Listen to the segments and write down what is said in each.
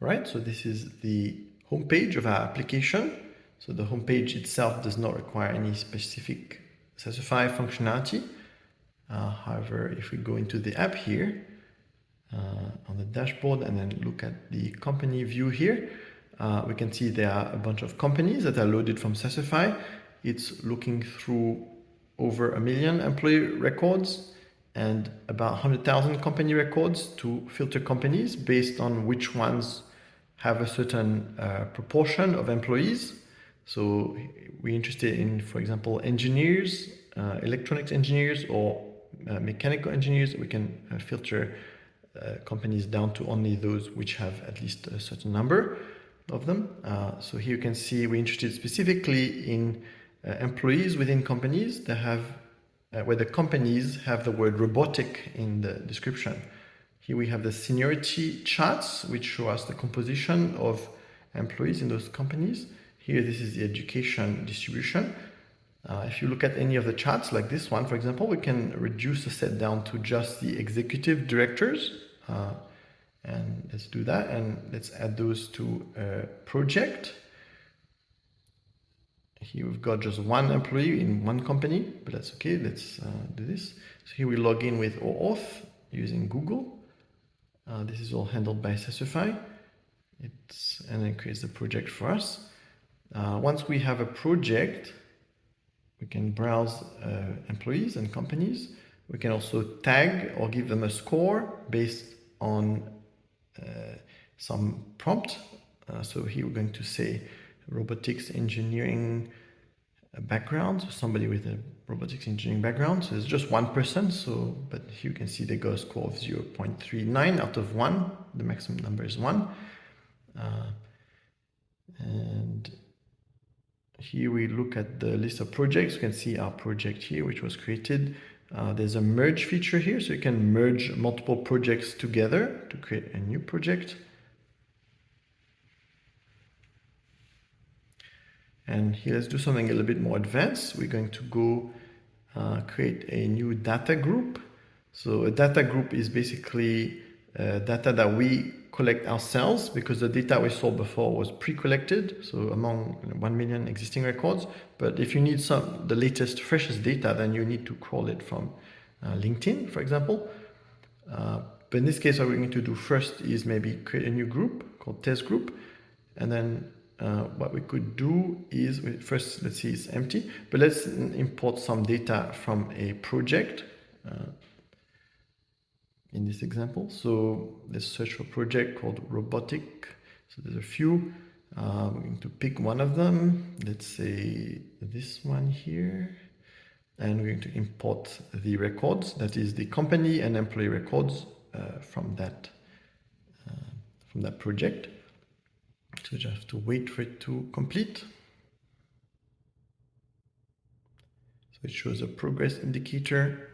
Right, so this is the homepage of our application. So the homepage itself does not require any specific Saasufy functionality. However, if we go into the app here, on the dashboard and then look at the company view here, we can see there are a bunch of companies that are loaded from Saasufy. It's looking through over 1 million employee records and about 100,000 company records to filter companies based on which ones have a certain proportion of employees. So we're interested in, for example, engineers, electronics engineers, or mechanical engineers. We can filter companies down to only those which have at least a certain number of them. So here you can see we're interested specifically in employees within companies that have where the companies have the word robotic in the description. Here we have the seniority charts, which show us the composition of employees in those companies. Here, this is the education distribution. If you look at any of the charts, like this one, for example, we can reduce the set down to just the executive directors. And let's do that, and let's add those to a project. Here we've got just one employee in one company, but that's okay. Let's do this. So here we log in with OAuth using Google. This is all handled by Saasufy. And then it creates the project for us. Once we have a project, we can browse employees and companies. We can also tag or give them a score based on some prompt. So here we're going to say robotics engineering background, so somebody with a robotics engineering background. So it's just one person, but here you can see they got a score of 0.39 out of 1. The maximum number is 1. And here we look at the list of projects. You can see our project here, which was created. There's a merge feature here, so you can merge multiple projects together to create a new project. And here, let's do something a little bit more advanced. We're going to go create a new data group. So a data group is basically data that we collect ourselves, because the data we saw before was pre-collected, so among 1 million existing records. But if you need the latest, freshest data, then you need to crawl it from LinkedIn, for example. But in this case, what we're going to do first is maybe create a new group called test group, and then what we could do is, first, let's see, it's empty, but let's import some data from a project in this example. So let's search for a project called robotic. So there's a few. We're going to pick one of them. Let's say this one here. And we're going to import the records, that is the company and employee records from that project. So you just have to wait for it to complete. So it shows a progress indicator.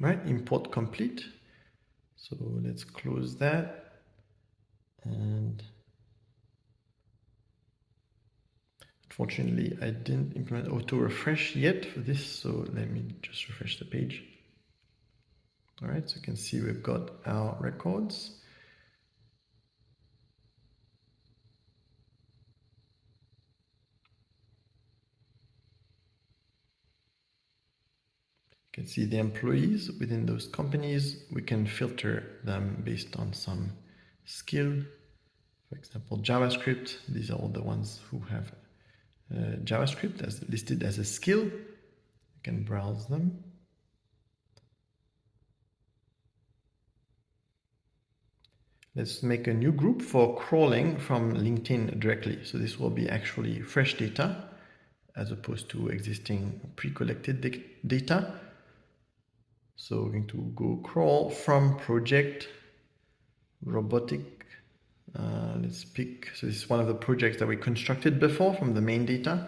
Right, import complete. So let's close that. And unfortunately, I didn't implement auto refresh yet for this, so let me just refresh the page. All right, so you can see we've got our records. You can see the employees within those companies. We can filter them based on some skill. For example, JavaScript. These are all the ones who have JavaScript as listed as a skill. You can browse them. Let's make a new group for crawling from LinkedIn directly. So this will be actually fresh data as opposed to existing pre-collected data. So we're going to go crawl from project robotic. Let's pick, so this is one of the projects that we constructed before from the main data.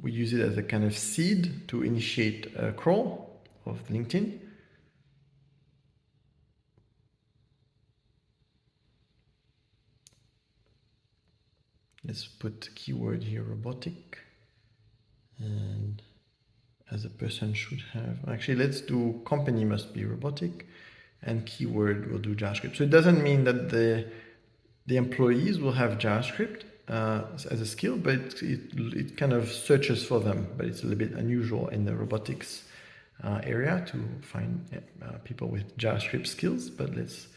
We use it as a kind of seed to initiate a crawl of LinkedIn. Let's put keyword here, robotic. And as a person should have, actually let's do company must be robotic, and keyword will do JavaScript. So it doesn't mean that the employees will have JavaScript as a skill, but it kind of searches for them. But it's a little bit unusual in the robotics area to find people with JavaScript skills. But let's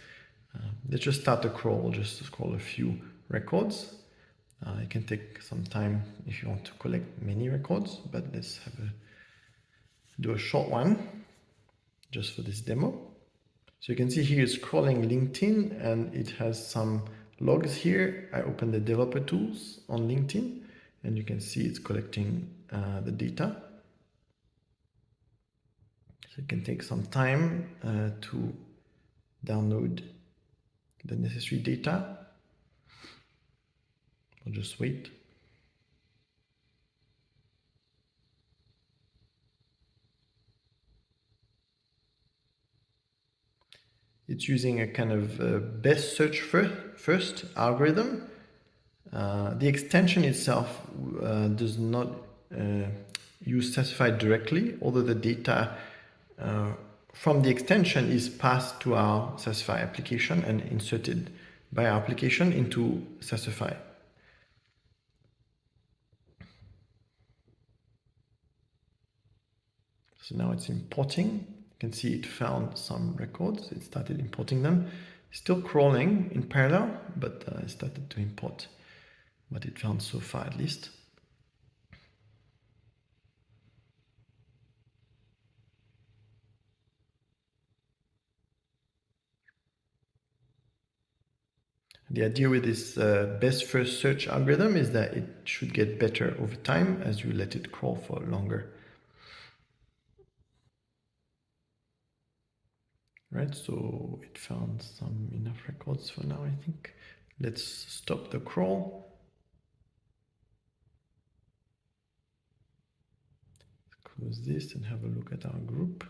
just start a crawl. We'll just scroll a few records. It can take some time if you want to collect many records, but let's do a short one just for this demo. So you can see here it's scrolling LinkedIn and it has some logs here. I open the developer tools on LinkedIn and you can see it's collecting the data. So it can take some time to download the necessary data. I'll just wait. It's using a kind of best search first algorithm. The extension itself does not use Saasufy directly, although the data from the extension is passed to our Saasufy application and inserted by our application into Saasufy. So now it's importing. You can see it found some records. It started importing them. Still crawling in parallel, but it started to import what it found so far at least. The idea with this best first search algorithm is that it should get better over time as you let it crawl for longer. Right, so it found some enough records for now, I think. Let's stop the crawl. Close this and have a look at our group.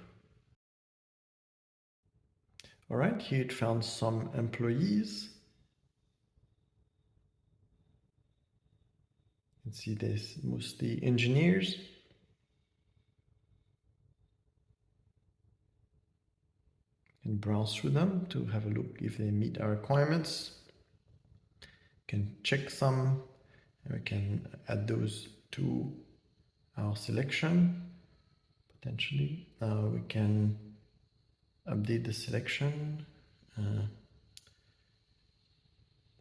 All right, here it found some employees. You can see there's mostly engineers. And browse through them to have a look if they meet our requirements. Can check some, and we can add those to our selection potentially. We can update the selection,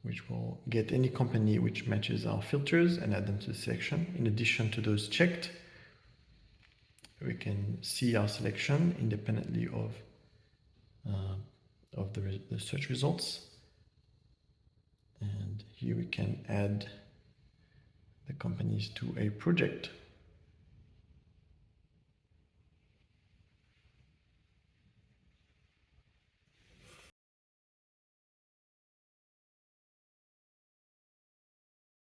which will get any company which matches our filters and add them to the selection. In addition to those checked, we can see our selection independently of the search results. And here we can add the companies to a project.